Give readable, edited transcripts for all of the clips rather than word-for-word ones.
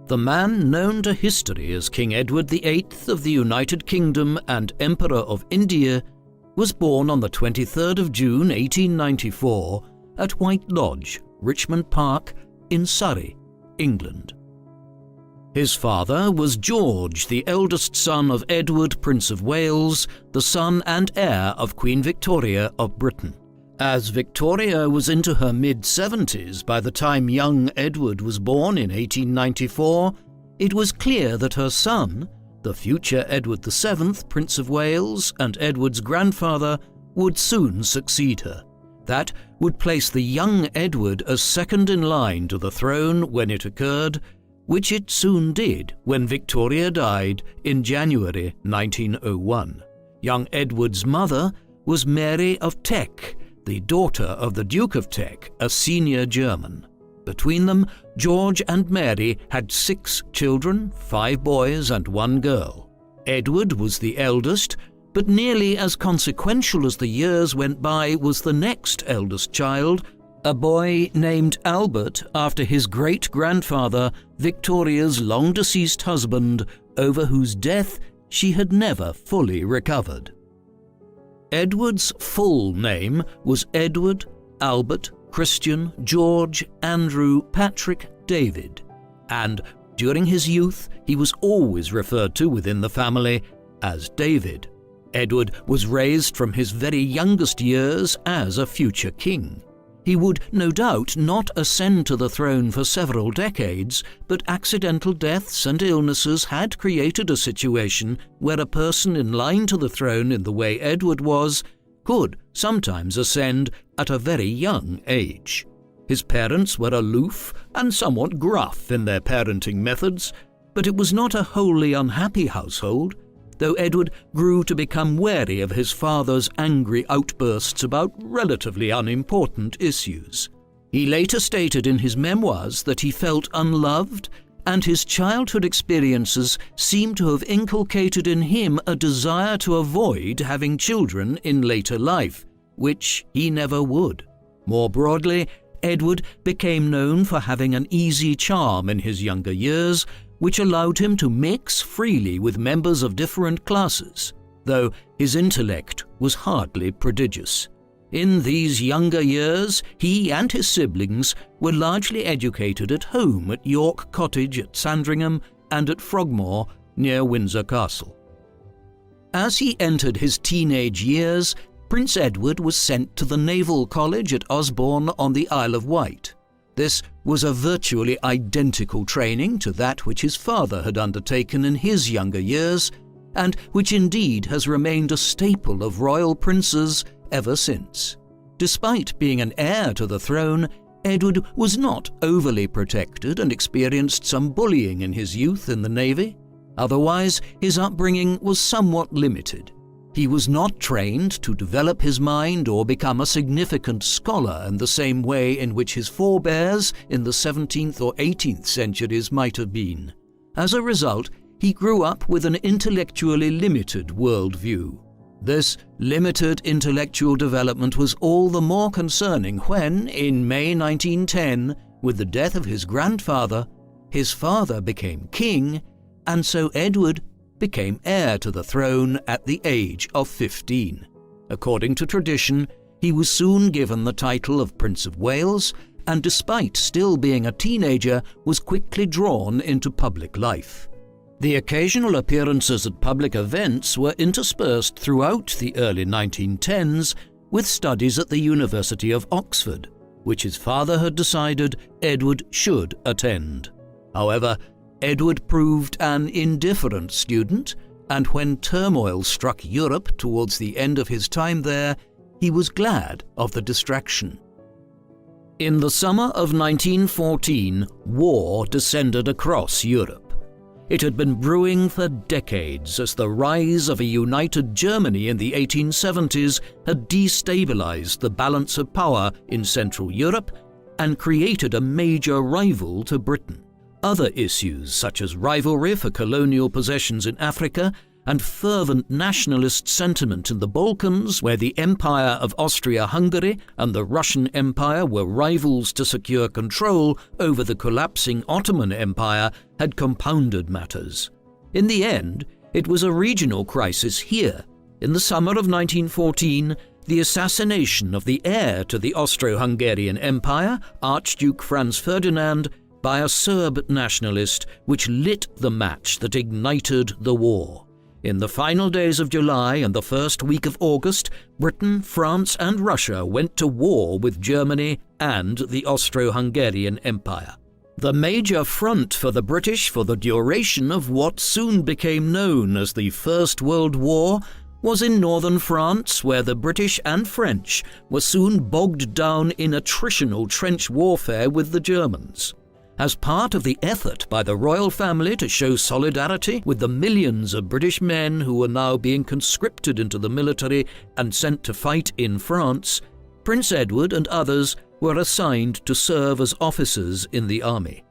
The man known to history as King Edward VIII of the United Kingdom and Emperor of India was born on the 23rd of June 1894 at White Lodge, Richmond Park, in Surrey, England. His father was George, the eldest son of Edward, Prince of Wales, the son and heir of Queen Victoria of Britain. As Victoria was into her mid-70s by the time young Edward was born in 1894, it was clear that her son, the future Edward VII, Prince of Wales and Edward's grandfather, would soon succeed her. That would place the young Edward as second in line to the throne when it occurred, which it soon did when Victoria died in January 1901. Young Edward's mother was Mary of Teck, the daughter of the Duke of Teck, a senior German. Between them, George and Mary had 6 children, 5 boys and 1 girl. Edward was the eldest, but nearly as consequential as the years went by was the next eldest child, a boy named Albert after his great-grandfather, Victoria's long-deceased husband, over whose death she had never fully recovered. Edward's full name was Edward Albert Christian George Andrew Patrick David, and during his youth he was always referred to within the family as David. Edward was raised from his very youngest years as a future king. He would no doubt not ascend to the throne for several decades, but accidental deaths and illnesses had created a situation where a person in line to the throne in the way Edward was could sometimes ascend at a very young age. His parents were aloof and somewhat gruff in their parenting methods, but it was not a wholly unhappy household, though Edward grew to become wary of his father's angry outbursts about relatively unimportant issues. He later stated in his memoirs that he felt unloved, and his childhood experiences seem to have inculcated in him a desire to avoid having children in later life, which he never would. More broadly, Edward became known for having an easy charm in his younger years, which allowed him to mix freely with members of different classes, though his intellect was hardly prodigious. In these younger years, he and his siblings were largely educated at home at York Cottage at Sandringham and at Frogmore near Windsor Castle. As he entered his teenage years, Prince Edward was sent to the Naval College at Osborne on the Isle of Wight. This was a virtually identical training to that which his father had undertaken in his younger years, and which indeed has remained a staple of royal princes ever since. Despite being an heir to the throne, Edward was not overly protected and experienced some bullying in his youth in the Navy. Otherwise, his upbringing was somewhat limited. He was not trained to develop his mind or become a significant scholar in the same way in which his forebears in the 17th or 18th centuries might have been. As a result, he grew up with an intellectually limited worldview. This limited intellectual development was all the more concerning when, in May 1910, with the death of his grandfather, his father became king, and so Edward became heir to the throne at the age of 15. According to tradition, he was soon given the title of Prince of Wales, and despite still being a teenager, was quickly drawn into public life. The occasional appearances at public events were interspersed throughout the early 1910s with studies at the University of Oxford, which his father had decided Edward should attend. However, Edward proved an indifferent student, and when turmoil struck Europe towards the end of his time there, he was glad of the distraction. In the summer of 1914, war descended across Europe. It had been brewing for decades as the rise of a united Germany in the 1870s had destabilized the balance of power in Central Europe and created a major rival to Britain. Other issues, such as rivalry for colonial possessions in Africa and fervent nationalist sentiment in the Balkans, where the Empire of Austria-Hungary and the Russian Empire were rivals to secure control over the collapsing Ottoman Empire, had compounded matters. In the end, it was a regional crisis here. In the summer of 1914, the assassination of the heir to the Austro-Hungarian Empire, Archduke Franz Ferdinand, by a Serb nationalist, which lit the match that ignited the war. In the final days of July and the first week of August, Britain, France and Russia went to war with Germany and the Austro-Hungarian Empire. The major front for the British for the duration of what soon became known as the First World War was in northern France, where the British and French were soon bogged down in attritional trench warfare with the Germans. As part of the effort by the royal family to show solidarity with the millions of British men who were now being conscripted into the military and sent to fight in France, Prince Edward and others were assigned to serve as officers in the army.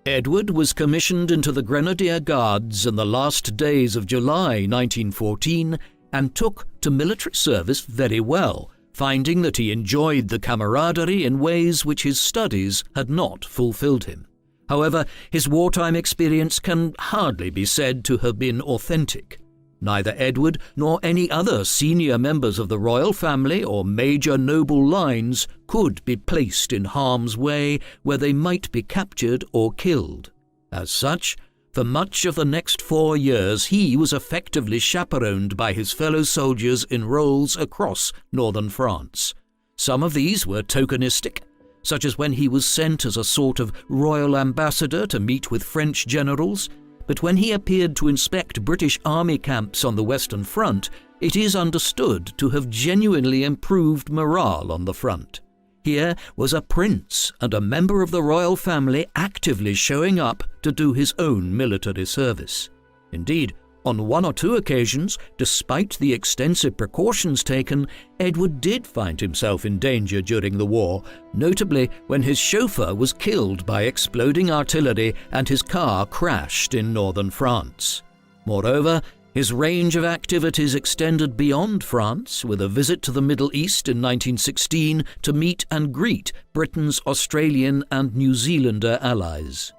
Edward was commissioned into the Grenadier Guards in the last days of July 1914 and took to military service very well, finding that he enjoyed the camaraderie in ways which his studies had not fulfilled him. However, his wartime experience can hardly be said to have been authentic. Neither Edward nor any other senior members of the royal family or major noble lines could be placed in harm's way where they might be captured or killed. As such, for much of the next 4 years he was effectively chaperoned by his fellow soldiers in roles across northern France. Some of these were tokenistic, such as when he was sent as a sort of royal ambassador to meet with French generals, but when he appeared to inspect British army camps on the Western Front, it is understood to have genuinely improved morale on the front. Here was a prince and a member of the royal family actively showing up to do his own military service. Indeed, on 1 or 2 occasions, despite the extensive precautions taken, Edward did find himself in danger during the war, notably when his chauffeur was killed by exploding artillery and his car crashed in northern France. Moreover, his range of activities extended beyond France, with a visit to the Middle East in 1916 to meet and greet Britain's Australian and New Zealander allies.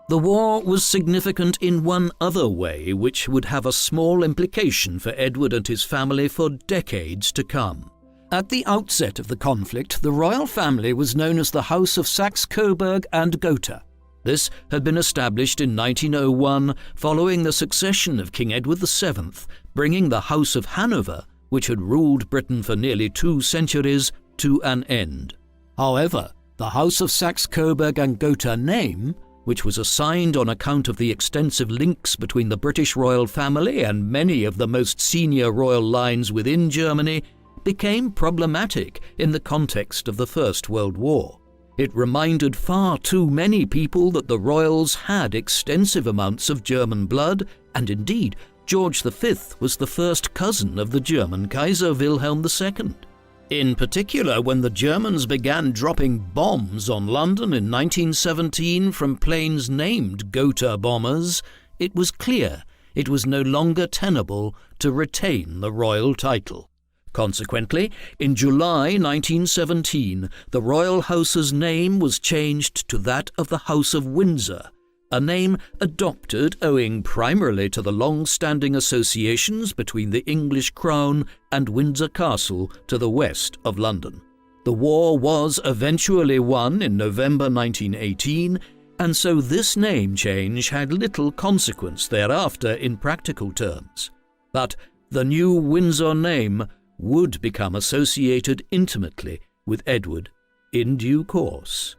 The war was significant in one other way, which would have a small implication for Edward and his family for decades to come. At the outset of the conflict, the royal family was known as the House of Saxe-Coburg and Gotha. This had been established in 1901 following the succession of King Edward VII, bringing the House of Hanover, which had ruled Britain for nearly 2 centuries, to an end. However, the House of Saxe-Coburg and Gotha name, which was assigned on account of the extensive links between the British royal family and many of the most senior royal lines within Germany, became problematic in the context of the First World War. It reminded far too many people that the royals had extensive amounts of German blood, and indeed, George V was the first cousin of the German Kaiser Wilhelm II. In particular, when the Germans began dropping bombs on London in 1917 from planes named Gotha bombers, it was clear it was no longer tenable to retain the royal title. Consequently, in July 1917, the royal house's name was changed to that of the House of Windsor, a name adopted owing primarily to the long-standing associations between the English crown and Windsor Castle to the west of London. The war was eventually won in November 1918, and so this name change had little consequence thereafter in practical terms. But the new Windsor name would become associated intimately with Edward in due course.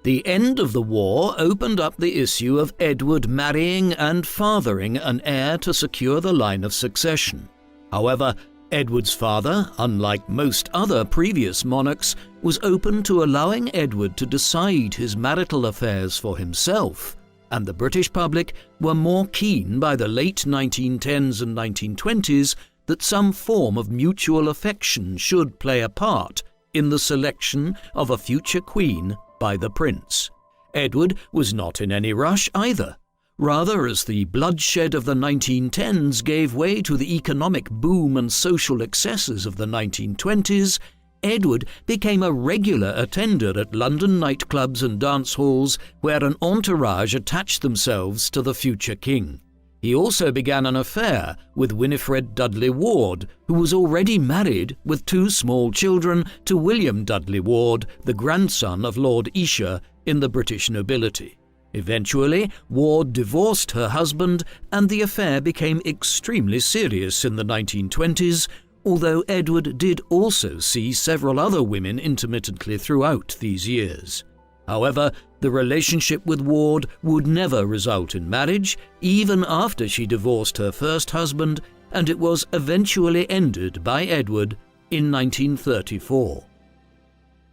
The end of the war opened up the issue of Edward marrying and fathering an heir to secure the line of succession. However, Edward's father, unlike most other previous monarchs, was open to allowing Edward to decide his marital affairs for himself, and the British public were more keen by the late 1910s and 1920s that some form of mutual affection should play a part in the selection of a future queen by the prince. Edward was not in any rush either. Rather, as the bloodshed of the 1910s gave way to the economic boom and social excesses of the 1920s, Edward became a regular attender at London nightclubs and dance halls where an entourage attached themselves to the future king. He also began an affair with Winifred Dudley Ward, who was already married with 2 small children to William Dudley Ward, the grandson of Lord Esher in the British nobility. Eventually, Ward divorced her husband, and the affair became extremely serious in the 1920s, although Edward did also see several other women intermittently throughout these years. However, the relationship with Ward would never result in marriage, even after she divorced her first husband, and it was eventually ended by Edward in 1934.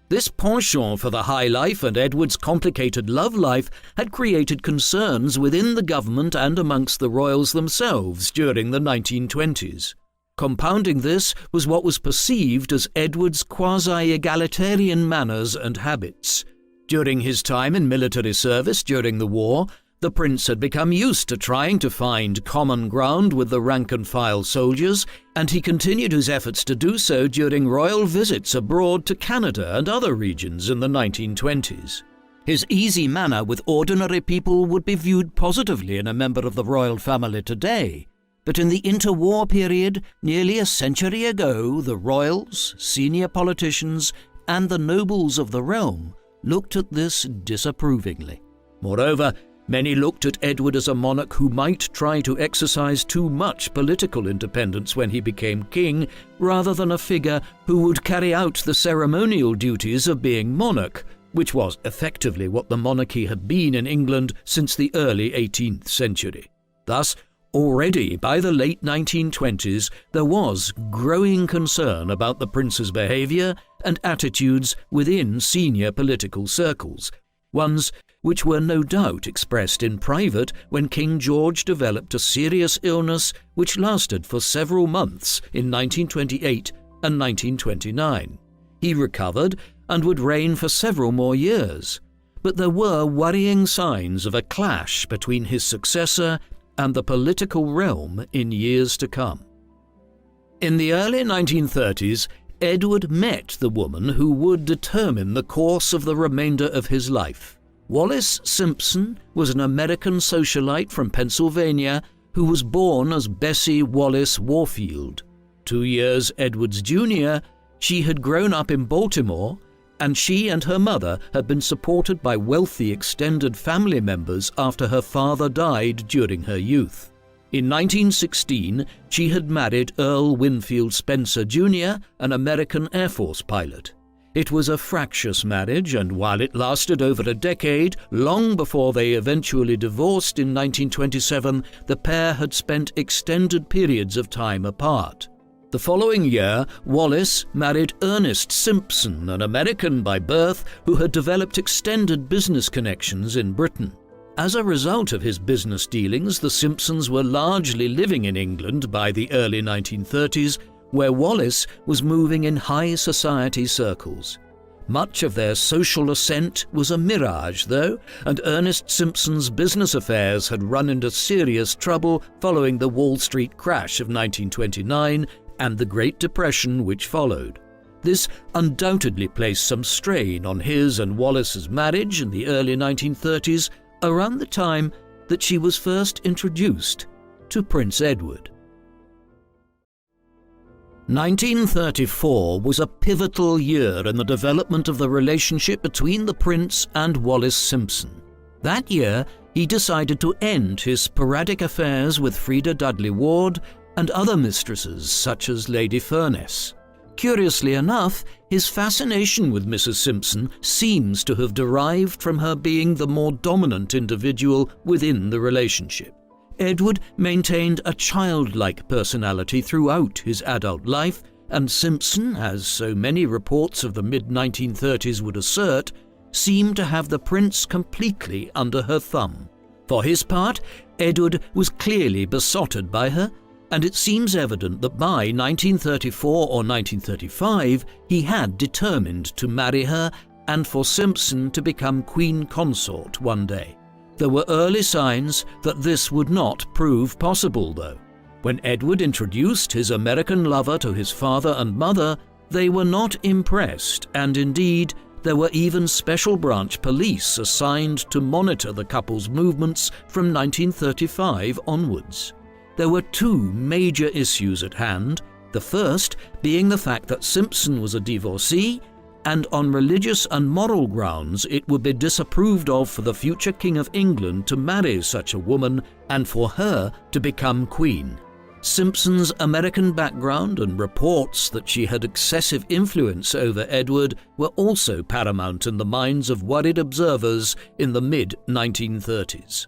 This penchant for the high life and Edward's complicated love life had created concerns within the government and amongst the royals themselves during the 1920s. Compounding this was what was perceived as Edward's quasi-egalitarian manners and habits. During his time in military service during the war, the prince had become used to trying to find common ground with the rank-and-file soldiers, and he continued his efforts to do so during royal visits abroad to Canada and other regions in the 1920s. His easy manner with ordinary people would be viewed positively in a member of the royal family today, but in the interwar period, nearly a century ago, the royals, senior politicians, and the nobles of the realm looked at this disapprovingly. Moreover, many looked at Edward as a monarch who might try to exercise too much political independence when he became king, rather than a figure who would carry out the ceremonial duties of being monarch, which was effectively what the monarchy had been in England since the early 18th century. Thus, already by the late 1920s, there was growing concern about the prince's behaviour and attitudes within senior political circles, ones which were no doubt expressed in private when King George developed a serious illness which lasted for several months in 1928 and 1929. He recovered and would reign for several more years, but there were worrying signs of a clash between his successor and the political realm in years to come. In the early 1930s, Edward met the woman who would determine the course of the remainder of his life. Wallis Simpson was an American socialite from Pennsylvania who was born as Bessie Wallis Warfield. 2 years Edward's junior, she had grown up in Baltimore, and she and her mother had been supported by wealthy extended family members after her father died during her youth. In 1916, she had married Earl Winfield Spencer Jr., an American Air Force pilot. It was a fractious marriage, and while it lasted over a decade, long before they eventually divorced in 1927, the pair had spent extended periods of time apart. The following year, Wallis married Ernest Simpson, an American by birth who had developed extended business connections in Britain. As a result of his business dealings, the Simpsons were largely living in England by the early 1930s, where Wallis was moving in high society circles. Much of their social ascent was a mirage, though, and Ernest Simpson's business affairs had run into serious trouble following the Wall Street crash of 1929 and the Great Depression which followed. This undoubtedly placed some strain on his and Wallis's marriage in the early 1930s, around the time that she was first introduced to Prince Edward. 1934 was a pivotal year in the development of the relationship between the prince and Wallis Simpson. That year, he decided to end his sporadic affairs with Freda Dudley Ward and other mistresses such as Lady Furness. Curiously enough, his fascination with Mrs. Simpson seems to have derived from her being the more dominant individual within the relationship. Edward maintained a childlike personality throughout his adult life, and Simpson, as so many reports of the mid-1930s would assert, seemed to have the prince completely under her thumb. For his part, Edward was clearly besotted by her, and it seems evident that by 1934 or 1935 he had determined to marry her and for Simpson to become queen consort one day. There were early signs that this would not prove possible, though. When Edward introduced his American lover to his father and mother, they were not impressed, and indeed, there were even special branch police assigned to monitor the couple's movements from 1935 onwards. There were two major issues at hand, the first being the fact that Simpson was a divorcee, and on religious and moral grounds it would be disapproved of for the future King of England to marry such a woman and for her to become queen. Simpson's American background and reports that she had excessive influence over Edward were also paramount in the minds of worried observers in the mid-1930s.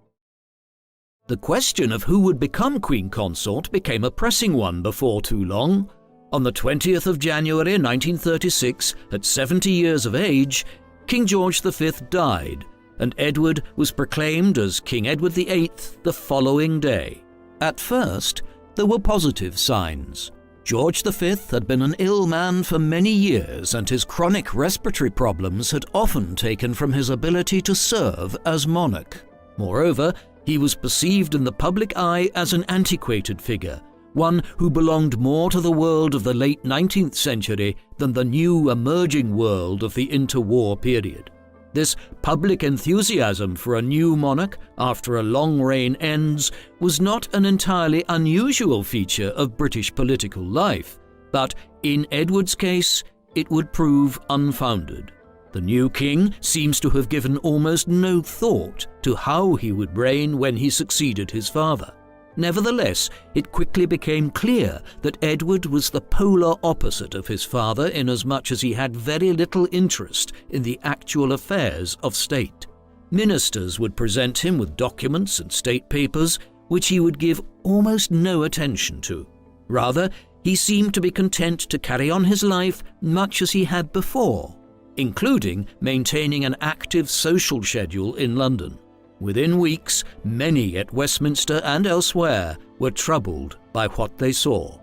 The question of who would become Queen Consort became a pressing one before too long. On the 20th of January 1936, at 70 years of age, King George V died, and Edward was proclaimed as King Edward VIII the following day. At first, there were positive signs. George V had been an ill man for many years, and his chronic respiratory problems had often taken from his ability to serve as monarch. Moreover, he was perceived in the public eye as an antiquated figure, one who belonged more to the world of the late 19th century than the new emerging world of the interwar period. This public enthusiasm for a new monarch after a long reign ends was not an entirely unusual feature of British political life, but in Edward's case, it would prove unfounded. The new king seems to have given almost no thought to how he would reign when he succeeded his father. Nevertheless, it quickly became clear that Edward was the polar opposite of his father inasmuch as he had very little interest in the actual affairs of state. Ministers would present him with documents and state papers which he would give almost no attention to. Rather, he seemed to be content to carry on his life much as he had before, including maintaining an active social schedule in London. Within weeks, many at Westminster and elsewhere were troubled by what they saw.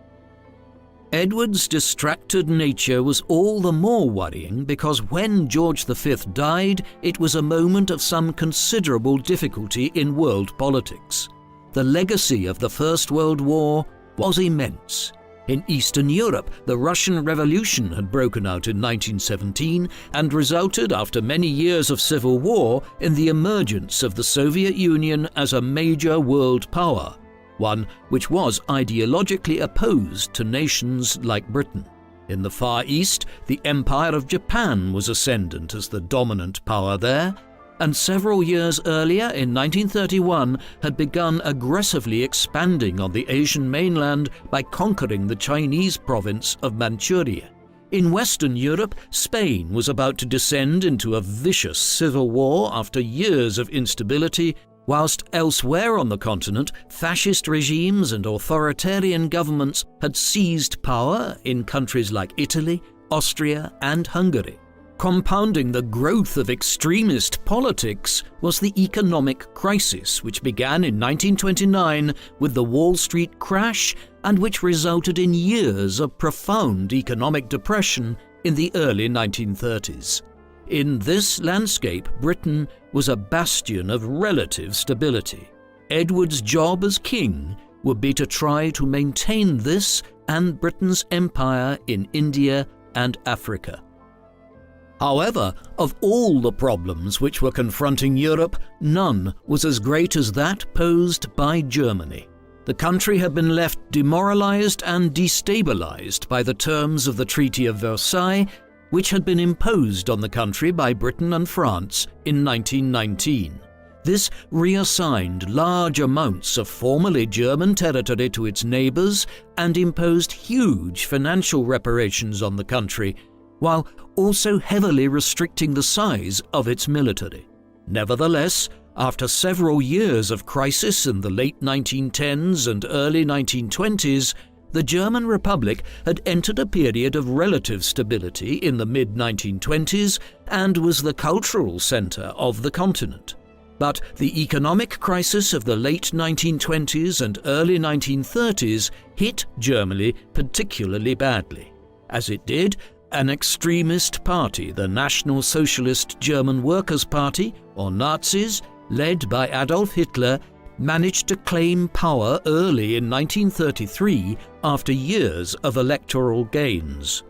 Edward's distracted nature was all the more worrying because when George V died, it was a moment of some considerable difficulty in world politics. The legacy of the First World War was immense. In Eastern Europe, the Russian Revolution had broken out in 1917 and resulted, after many years of civil war, in the emergence of the Soviet Union as a major world power, one which was ideologically opposed to nations like Britain. In the Far East, the Empire of Japan was ascendant as the dominant power there, and several years earlier, in 1931, had begun aggressively expanding on the Asian mainland by conquering the Chinese province of Manchuria. In Western Europe, Spain was about to descend into a vicious civil war after years of instability, whilst elsewhere on the continent, fascist regimes and authoritarian governments had seized power in countries like Italy, Austria, and Hungary. Compounding the growth of extremist politics was the economic crisis, which began in 1929 with the Wall Street crash and which resulted in years of profound economic depression in the early 1930s. In this landscape, Britain was a bastion of relative stability. Edward's job as king would be to try to maintain this and Britain's empire in India and Africa. However, of all the problems which were confronting Europe, none was as great as that posed by Germany. The country had been left demoralized and destabilized by the terms of the Treaty of Versailles, which had been imposed on the country by Britain and France in 1919. This reassigned large amounts of formerly German territory to its neighbors and imposed huge financial reparations on the country, while also heavily restricting the size of its military. Nevertheless, after several years of crisis in the late 1910s and early 1920s, the German Republic had entered a period of relative stability in the mid-1920s and was the cultural center of the continent. But the economic crisis of the late 1920s and early 1930s hit Germany particularly badly. As it did, an extremist party, the National Socialist German Workers' Party, or Nazis, led by Adolf Hitler, managed to claim power early in 1933 after years of electoral gains.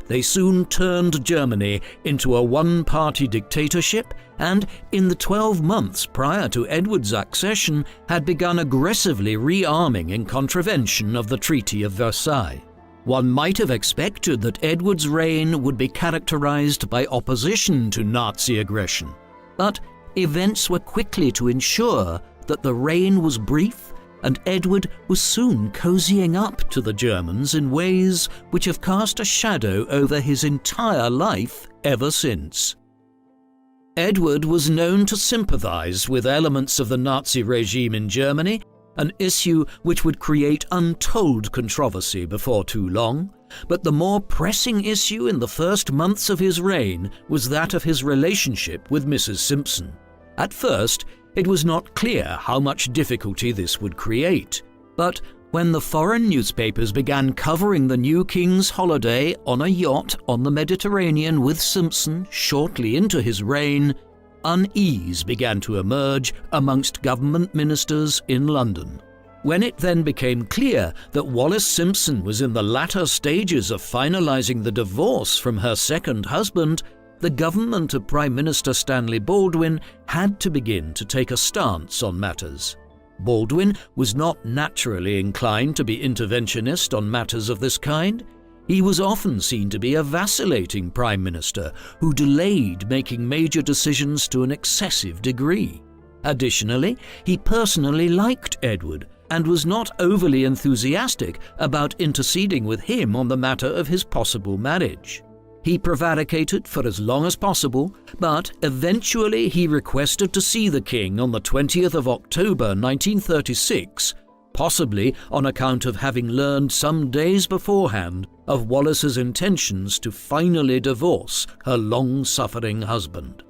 They soon turned Germany into a one-party dictatorship and, in the 12 months prior to Edward's accession, had begun aggressively rearming in contravention of the Treaty of Versailles. One might have expected that Edward's reign would be characterized by opposition to Nazi aggression, but events were quickly to ensure that the reign was brief and Edward was soon cozying up to the Germans in ways which have cast a shadow over his entire life ever since. Edward was known to sympathize with elements of the Nazi regime in Germany, an issue which would create untold controversy before too long, but the more pressing issue in the first months of his reign was that of his relationship with Mrs. Simpson. At first, it was not clear how much difficulty this would create, but when the foreign newspapers began covering the new king's holiday on a yacht on the Mediterranean with Simpson shortly into his reign, unease began to emerge amongst government ministers in London. When it then became clear that Wallis Simpson was in the latter stages of finalising the divorce from her second husband, the government of Prime Minister Stanley Baldwin had to begin to take a stance on matters. Baldwin was not naturally inclined to be interventionist on matters of this kind. He was often seen to be a vacillating Prime Minister who delayed making major decisions to an excessive degree. Additionally, he personally liked Edward and was not overly enthusiastic about interceding with him on the matter of his possible marriage. He prevaricated for as long as possible, but eventually he requested to see the king on the 20th of October 1936, possibly on account of having learned some days beforehand of Wallis's intentions to finally divorce her long-suffering husband.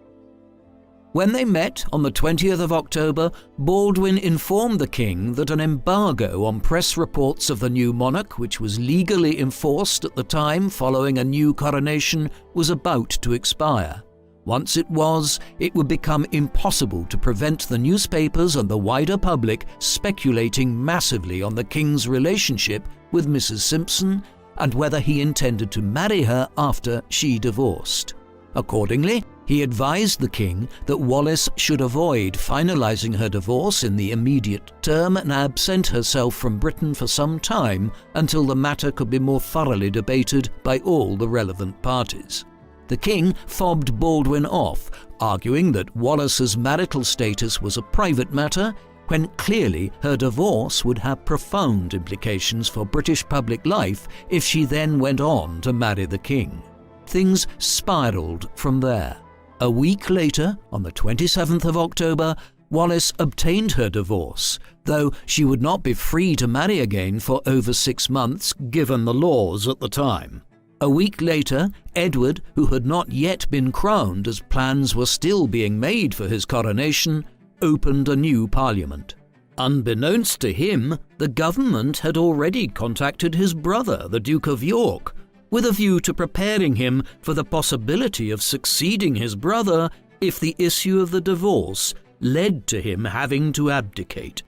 When they met on the 20th of October, Baldwin informed the king that an embargo on press reports of the new monarch, which was legally enforced at the time following a new coronation, was about to expire. Once it was, it would become impossible to prevent the newspapers and the wider public speculating massively on the king's relationship with Mrs. Simpson and whether he intended to marry her after she divorced. Accordingly, he advised the king that Wallis should avoid finalising her divorce in the immediate term and absent herself from Britain for some time until the matter could be more thoroughly debated by all the relevant parties. The king fobbed Baldwin off, arguing that Wallis's marital status was a private matter, when clearly her divorce would have profound implications for British public life if she then went on to marry the king. Things spiralled from there. A week later, on the 27th of October, Wallis obtained her divorce, though she would not be free to marry again for over 6 months, given the laws at the time. A week later, Edward, who had not yet been crowned as plans were still being made for his coronation, opened a new parliament. Unbeknownst to him, the government had already contacted his brother, the Duke of York, with a view to preparing him for the possibility of succeeding his brother if the issue of the divorce led to him having to abdicate.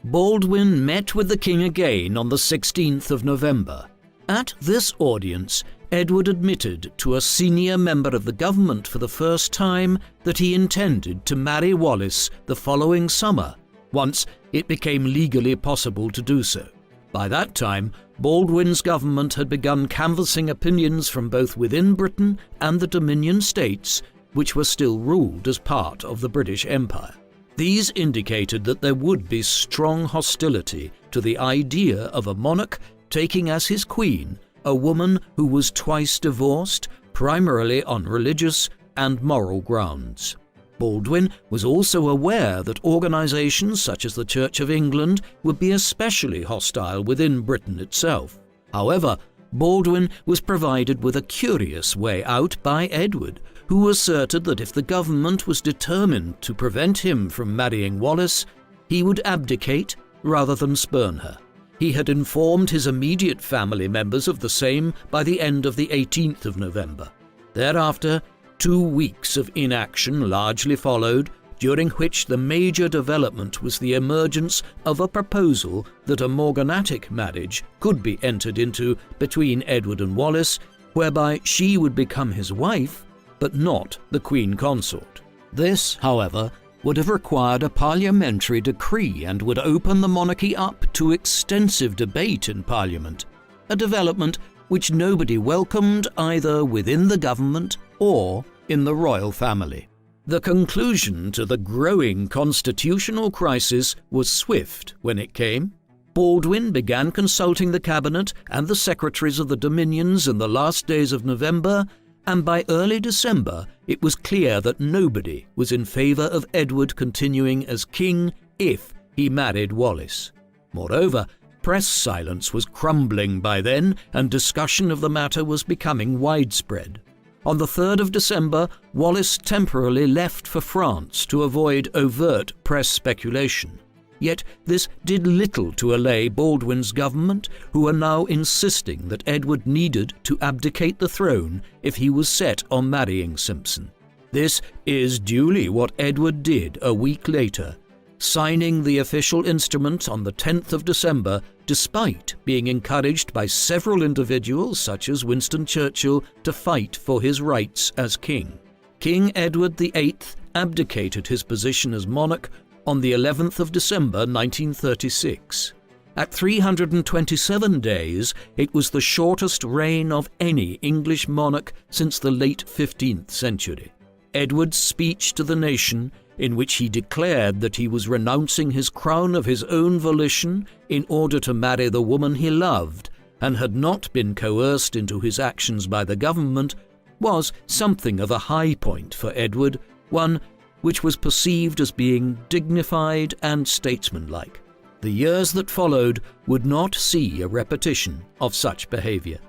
Baldwin met with the king again on the 16th of November. At this audience, Edward admitted to a senior member of the government for the first time that he intended to marry Wallis the following summer, once it became legally possible to do so. By that time, Baldwin's government had begun canvassing opinions from both within Britain and the Dominion states, which were still ruled as part of the British Empire. These indicated that there would be strong hostility to the idea of a monarch taking as his queen a woman who was twice divorced, primarily on religious and moral grounds. Baldwin was also aware that organisations such as the Church of England would be especially hostile within Britain itself. However, Baldwin was provided with a curious way out by Edward, who asserted that if the government was determined to prevent him from marrying Wallis, he would abdicate rather than spurn her. He had informed his immediate family members of the same by the end of the 18th of November. Thereafter, 2 weeks of inaction largely followed, during which the major development was the emergence of a proposal that a morganatic marriage could be entered into between Edward and Wallis, whereby she would become his wife, but not the Queen Consort. This, however, would have required a parliamentary decree and would open the monarchy up to extensive debate in Parliament, a development which nobody welcomed either within the government or in the royal family. The conclusion to the growing constitutional crisis was swift when it came. Baldwin began consulting the cabinet and the secretaries of the dominions in the last days of November, and by early December it was clear that nobody was in favour of Edward continuing as king if he married Wallis. Moreover, press silence was crumbling by then, and discussion of the matter was becoming widespread. On the 3rd of December, Wallis temporarily left for France to avoid overt press speculation. Yet this did little to allay Baldwin's government, who were now insisting that Edward needed to abdicate the throne if he was set on marrying Simpson. This is duly what Edward did a week later, signing the official instrument on the 10th of December, despite being encouraged by several individuals such as Winston Churchill to fight for his rights as king. King Edward VIII abdicated his position as monarch on the 11th of December 1936. At 327 days, it was the shortest reign of any English monarch since the late 15th century. Edward's speech to the nation, in which he declared that he was renouncing his crown of his own volition in order to marry the woman he loved, and had not been coerced into his actions by the government, was something of a high point for Edward, one which was perceived as being dignified and statesmanlike. The years that followed would not see a repetition of such behaviour.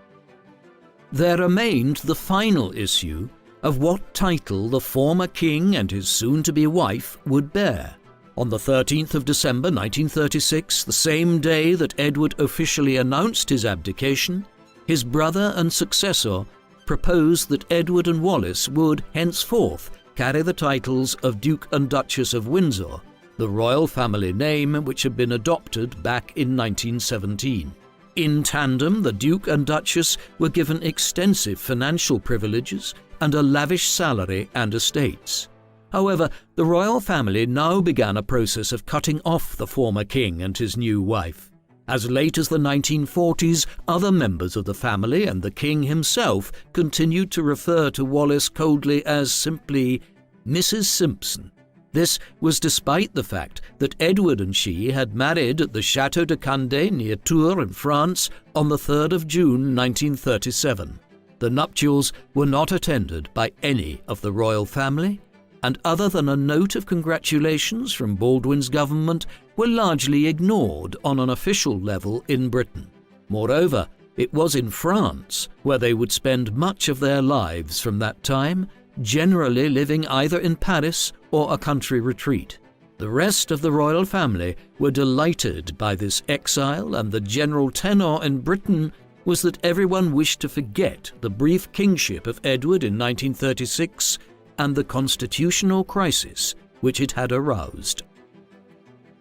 There remained the final issue of what title the former king and his soon-to-be wife would bear. On the 13th of December 1936, the same day that Edward officially announced his abdication, his brother and successor proposed that Edward and Wallis would henceforth carry the titles of Duke and Duchess of Windsor, the royal family name which had been adopted back in 1917. In tandem, the Duke and Duchess were given extensive financial privileges and a lavish salary and estates. However, the royal family now began a process of cutting off the former king and his new wife. As late as the 1940s, other members of the family and the king himself continued to refer to Wallis coldly as simply Mrs. Simpson. This was despite the fact that Edward and she had married at the Château de Candé near Tours in France on the 3rd of June 1937. The nuptials were not attended by any of the royal family, and other than a note of congratulations from Baldwin's government, were largely ignored on an official level in Britain. Moreover, it was in France where they would spend much of their lives from that time, generally living either in Paris or a country retreat. The rest of the royal family were delighted by this exile, and the general tenor in Britain was that everyone wished to forget the brief kingship of Edward in 1936 and the constitutional crisis which it had aroused.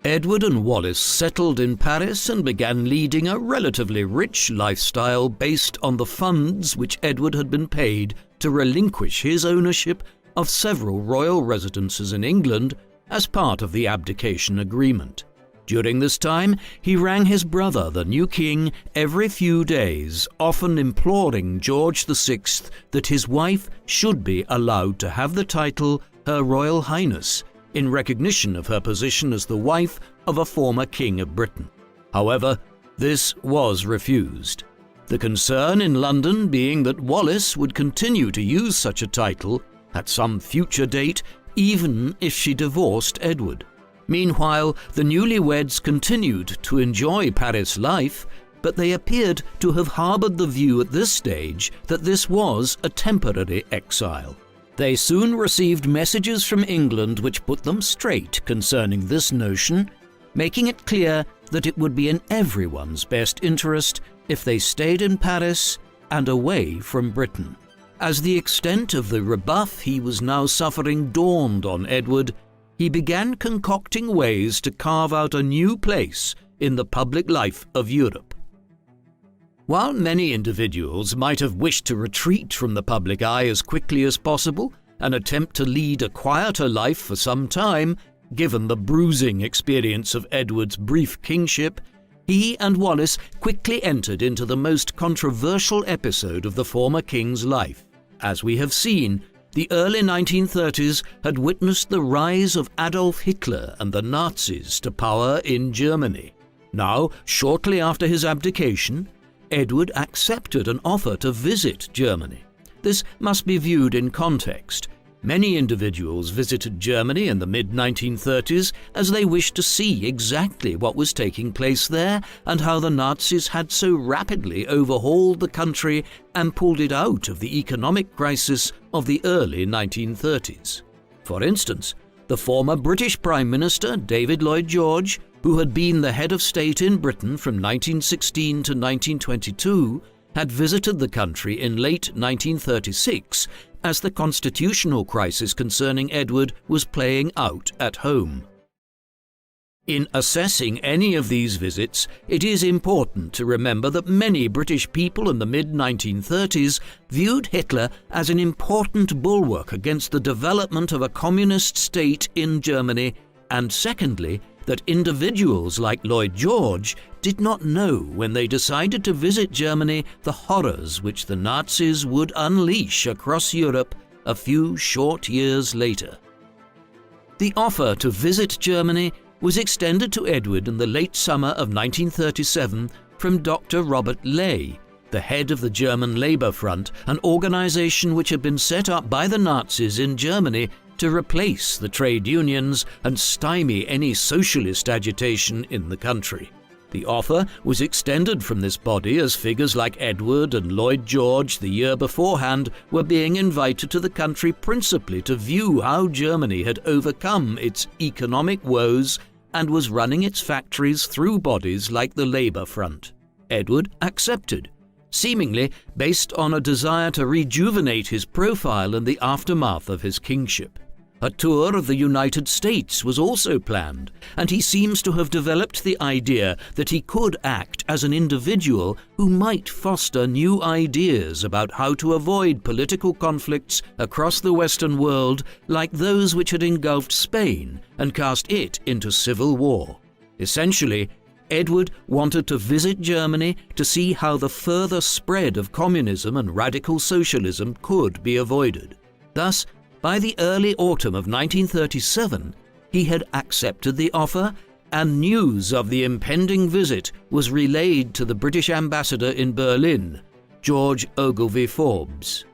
Edward and Wallis settled in Paris and began leading a relatively rich lifestyle based on the funds which Edward had been paid to relinquish his ownership of several royal residences in England as part of the abdication agreement. During this time, he rang his brother, the new king, every few days, often imploring George VI that his wife should be allowed to have the title Her Royal Highness, in recognition of her position as the wife of a former king of Britain. However, this was refused. The concern in London being that Wallis would continue to use such a title at some future date, even if she divorced Edward. Meanwhile, the newlyweds continued to enjoy Paris life, but they appeared to have harboured the view at this stage that this was a temporary exile. They soon received messages from England which put them straight concerning this notion, making it clear that it would be in everyone's best interest if they stayed in Paris and away from Britain. As the extent of the rebuff he was now suffering dawned on Edward, he began concocting ways to carve out a new place in the public life of Europe. While many individuals might have wished to retreat from the public eye as quickly as possible and attempt to lead a quieter life for some time, given the bruising experience of Edward's brief kingship, he and Wallis quickly entered into the most controversial episode of the former king's life. As we have seen, the early 1930s had witnessed the rise of Adolf Hitler and the Nazis to power in Germany. Now, shortly after his abdication, Edward accepted an offer to visit Germany. This must be viewed in context. Many individuals visited Germany in the mid-1930s as they wished to see exactly what was taking place there and how the Nazis had so rapidly overhauled the country and pulled it out of the economic crisis of the early 1930s. For instance, the former British Prime Minister David Lloyd George, who had been the head of state in Britain from 1916 to 1922, had visited the country in late 1936 as the constitutional crisis concerning Edward was playing out at home. In assessing any of these visits, it is important to remember that many British people in the mid-1930s viewed Hitler as an important bulwark against the development of a communist state in Germany, and secondly, that individuals like Lloyd George did not know when they decided to visit Germany the horrors which the Nazis would unleash across Europe a few short years later. The offer to visit Germany was extended to Edward in the late summer of 1937 from Dr. Robert Ley, the head of the German Labour Front, an organisation which had been set up by the Nazis in Germany to replace the trade unions and stymie any socialist agitation in the country. The offer was extended from this body as figures like Edward and Lloyd George the year beforehand were being invited to the country principally to view how Germany had overcome its economic woes and was running its factories through bodies like the Labour Front. Edward accepted, seemingly based on a desire to rejuvenate his profile in the aftermath of his kingship. A tour of the United States was also planned, and he seems to have developed the idea that he could act as an individual who might foster new ideas about how to avoid political conflicts across the Western world like those which had engulfed Spain and cast it into civil war. Essentially, Edward wanted to visit Germany to see how the further spread of communism and radical socialism could be avoided. Thus, by the early autumn of 1937, he had accepted the offer, and news of the impending visit was relayed to the British ambassador in Berlin, George Ogilvy Forbes.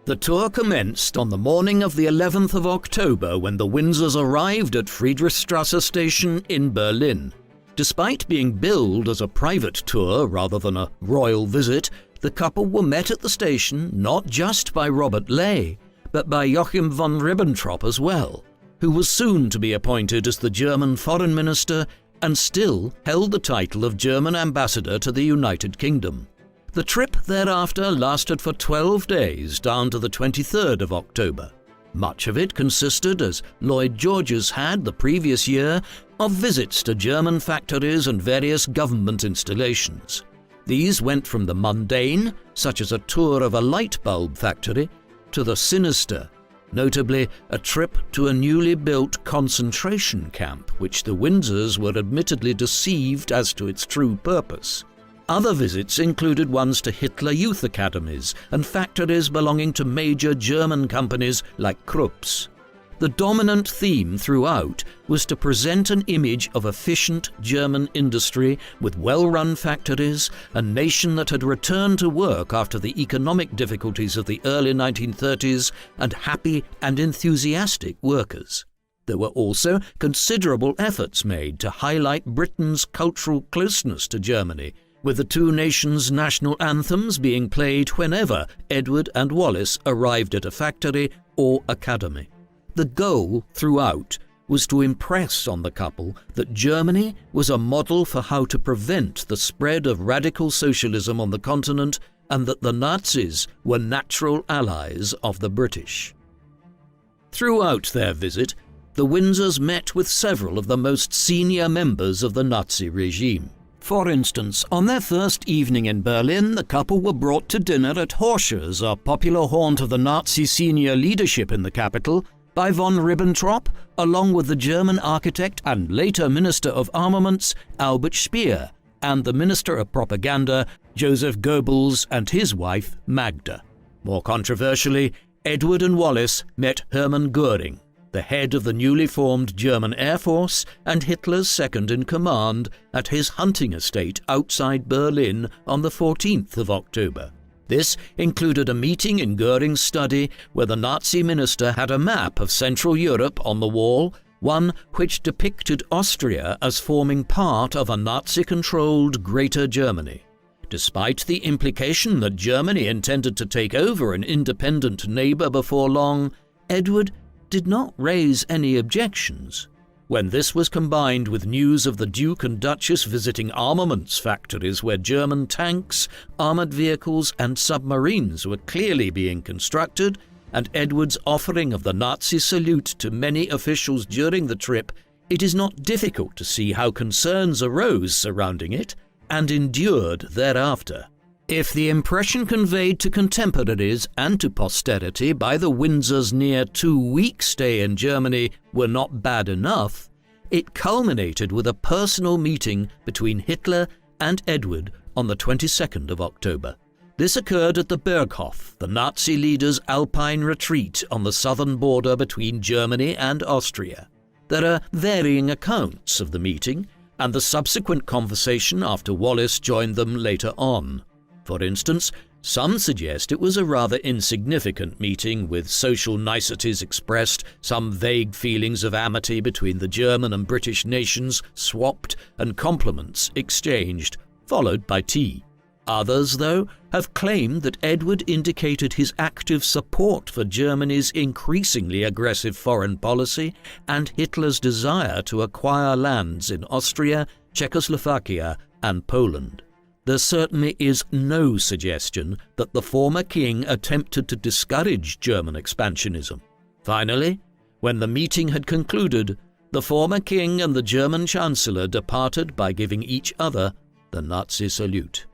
The tour commenced on the morning of the 11th of October when the Windsors arrived at Friedrichstrasse station in Berlin. Despite being billed as a private tour rather than a royal visit, the couple were met at the station not just by Robert Ley, but by Joachim von Ribbentrop as well, who was soon to be appointed as the German foreign minister and still held the title of German ambassador to the United Kingdom. The trip thereafter lasted for 12 days down to the 23rd of October. Much of it consisted, as Lloyd George's had the previous year, of visits to German factories and various government installations. These went from the mundane, such as a tour of a light bulb factory, to the sinister, notably a trip to a newly built concentration camp which the Windsors were admittedly deceived as to its true purpose. Other visits included ones to Hitler Youth Academies and factories belonging to major German companies like Krupp's. The dominant theme throughout was to present an image of efficient German industry with well-run factories, a nation that had returned to work after the economic difficulties of the early 1930s, and happy and enthusiastic workers. There were also considerable efforts made to highlight Britain's cultural closeness to Germany, with the two nations' national anthems being played whenever Edward and Wallis arrived at a factory or academy. The goal throughout was to impress on the couple that Germany was a model for how to prevent the spread of radical socialism on the continent, and that the Nazis were natural allies of the British. Throughout their visit, the Windsors met with several of the most senior members of the Nazi regime. For instance, on their first evening in Berlin, the couple were brought to dinner at Horsch's, a popular haunt of the Nazi senior leadership in the capital, by von Ribbentrop, along with the German architect and later Minister of Armaments, Albert Speer, and the Minister of Propaganda, Joseph Goebbels, and his wife, Magda. More controversially, Edward and Wallis met Hermann Göring, the head of the newly formed German Air Force and Hitler's second-in-command, at his hunting estate outside Berlin on the 14th of October. This included a meeting in Göring's study where the Nazi minister had a map of Central Europe on the wall, one which depicted Austria as forming part of a Nazi-controlled Greater Germany. Despite the implication that Germany intended to take over an independent neighbour before long, Edward did not raise any objections. When this was combined with news of the Duke and Duchess visiting armaments factories where German tanks, armoured vehicles and submarines were clearly being constructed, and Edward's offering of the Nazi salute to many officials during the trip, it is not difficult to see how concerns arose surrounding it and endured thereafter. If the impression conveyed to contemporaries and to posterity by the Windsors' near 2-week stay in Germany were not bad enough, it culminated with a personal meeting between Hitler and Edward on the 22nd of October. This occurred at the Berghof, the Nazi leader's alpine retreat on the southern border between Germany and Austria. There are varying accounts of the meeting and the subsequent conversation after Wallis joined them later on. For instance, some suggest it was a rather insignificant meeting with social niceties expressed, some vague feelings of amity between the German and British nations swapped, and compliments exchanged, followed by tea. Others, though, have claimed that Edward indicated his active support for Germany's increasingly aggressive foreign policy and Hitler's desire to acquire lands in Austria, Czechoslovakia, and Poland. There certainly is no suggestion that the former king attempted to discourage German expansionism. Finally, when the meeting had concluded, the former king and the German chancellor departed by giving each other the Nazi salute.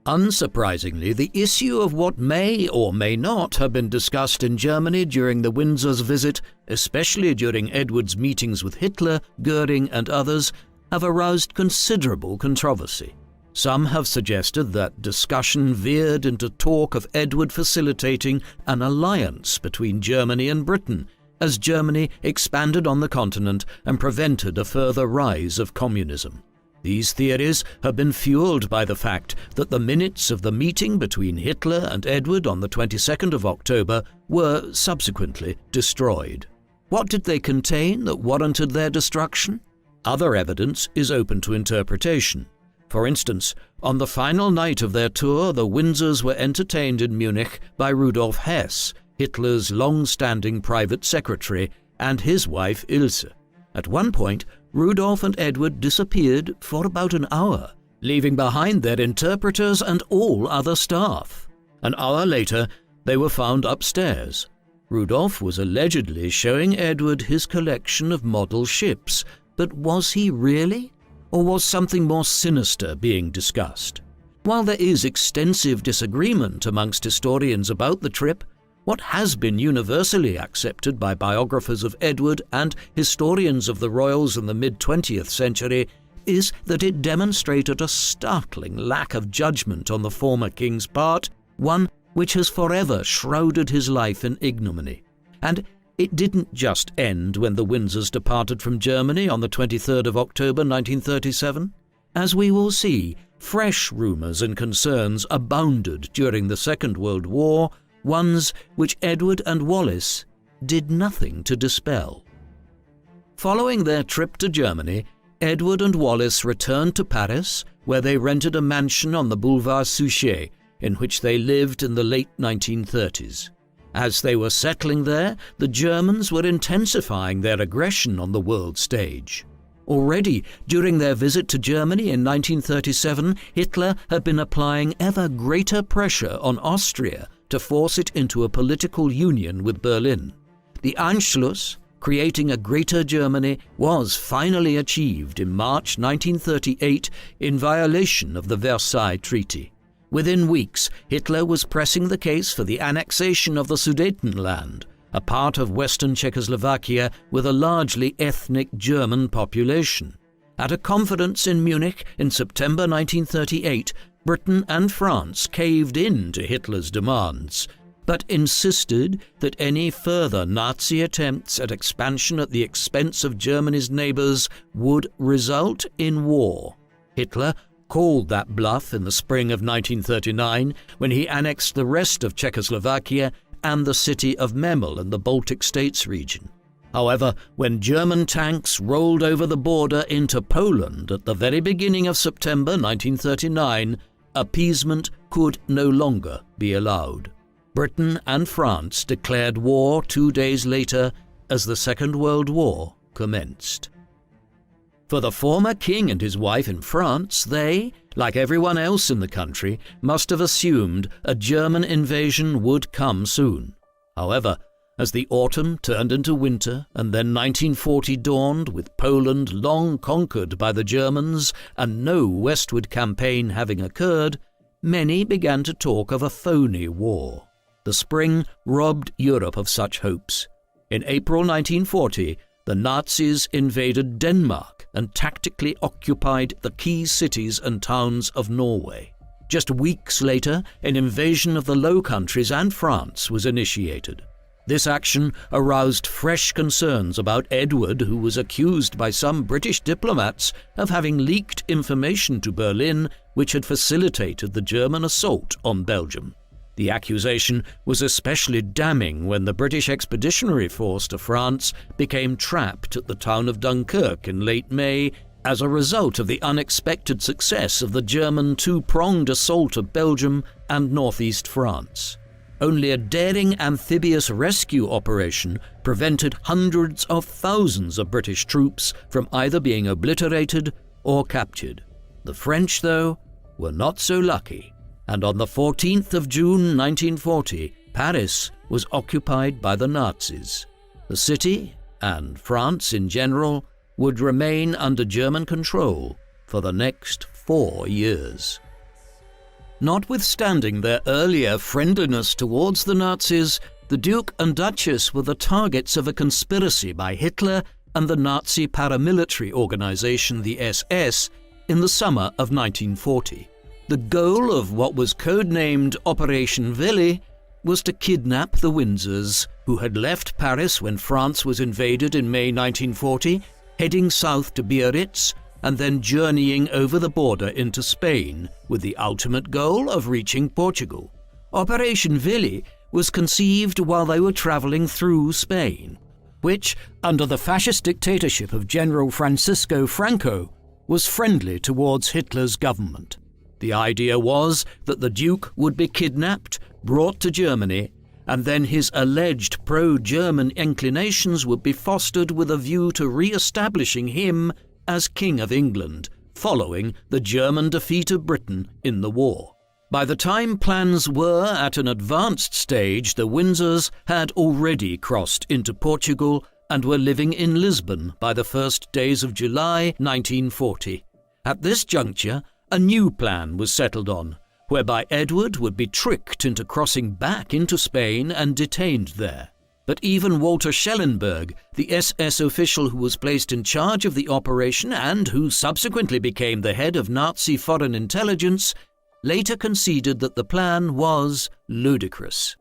Unsurprisingly, the issue of what may or may not have been discussed in Germany during the Windsors' visit, especially during Edward's meetings with Hitler, Göring and others, have aroused considerable controversy. Some have suggested that discussion veered into talk of Edward facilitating an alliance between Germany and Britain, as Germany expanded on the continent and prevented a further rise of communism. These theories have been fueled by the fact that the minutes of the meeting between Hitler and Edward on the 22nd of October were subsequently destroyed. What did they contain that warranted their destruction? Other evidence is open to interpretation. For instance, on the final night of their tour, the Windsors were entertained in Munich by Rudolf Hess, Hitler's long-standing private secretary, and his wife Ilse. At one point, Rudolf and Edward disappeared for about an hour, leaving behind their interpreters and all other staff. An hour later, they were found upstairs. Rudolf was allegedly showing Edward his collection of model ships, but was he really? Or was something more sinister being discussed? While there is extensive disagreement amongst historians about the trip, what has been universally accepted by biographers of Edward and historians of the royals in the mid-20th century is that it demonstrated a startling lack of judgment on the former king's part, one which has forever shrouded his life in ignominy. And it didn't just end when the Windsors departed from Germany on the 23rd of October 1937. As we will see, fresh rumours and concerns abounded during the Second World War, ones which Edward and Wallis did nothing to dispel. Following their trip to Germany, Edward and Wallis returned to Paris, where they rented a mansion on the Boulevard Suchet, in which they lived in the late 1930s. As they were settling there, the Germans were intensifying their aggression on the world stage. Already, during their visit to Germany in 1937, Hitler had been applying ever greater pressure on Austria to force it into a political union with Berlin. The Anschluss, creating a Greater Germany was finally achieved in March 1938 in violation of the Versailles Treaty. Within weeks, Hitler was pressing the case for the annexation of the Sudetenland, a part of western Czechoslovakia with a largely ethnic German population. At a conference in Munich in September 1938, Britain and France caved in to Hitler's demands, but insisted that any further Nazi attempts at expansion at the expense of Germany's neighbours would result in war. Hitler called that bluff in the spring of 1939 when he annexed the rest of Czechoslovakia and the city of Memel in the Baltic States region. However, when German tanks rolled over the border into Poland at the very beginning of September 1939, appeasement could no longer be allowed. Britain and France declared war 2 days later as the Second World War commenced. For the former king and his wife in France, they, like everyone else in the country, must have assumed a German invasion would come soon. However, as the autumn turned into winter and then 1940 dawned with Poland long conquered by the Germans and no westward campaign having occurred, many began to talk of a phony war. The spring robbed Europe of such hopes. In April 1940, the Nazis invaded Denmark and tactically occupied the key cities and towns of Norway. Just weeks later, an invasion of the Low Countries and France was initiated. This action aroused fresh concerns about Edward, who was accused by some British diplomats of having leaked information to Berlin which had facilitated the German assault on Belgium. The accusation was especially damning when the British Expeditionary Force to France became trapped at the town of Dunkirk in late May as a result of the unexpected success of the German two-pronged assault of Belgium and northeast France. Only a daring amphibious rescue operation prevented hundreds of thousands of British troops from either being obliterated or captured. The French, though, were not so lucky, and on the 14th of June 1940, Paris was occupied by the Nazis. The city, and France in general, would remain under German control for the next 4 years. Notwithstanding their earlier friendliness towards the Nazis, the Duke and Duchess were the targets of a conspiracy by Hitler and the Nazi paramilitary organization, the SS, in the summer of 1940. The goal of what was codenamed Operation Willy was to kidnap the Windsors, who had left Paris when France was invaded in May 1940, heading south to Biarritz, and then journeying over the border into Spain, with the ultimate goal of reaching Portugal. Operation Willy was conceived while they were travelling through Spain, which, under the fascist dictatorship of General Francisco Franco, was friendly towards Hitler's government. The idea was that the Duke would be kidnapped, brought to Germany, and then his alleged pro-German inclinations would be fostered with a view to re-establishing him as King of England, following the German defeat of Britain in the war. By the time plans were at an advanced stage, the Windsors had already crossed into Portugal and were living in Lisbon by the first days of July 1940. At this juncture, a new plan was settled on, whereby Edward would be tricked into crossing back into Spain and detained there. But even Walter Schellenberg, the SS official who was placed in charge of the operation and who subsequently became the head of Nazi foreign intelligence, later conceded that the plan was ludicrous.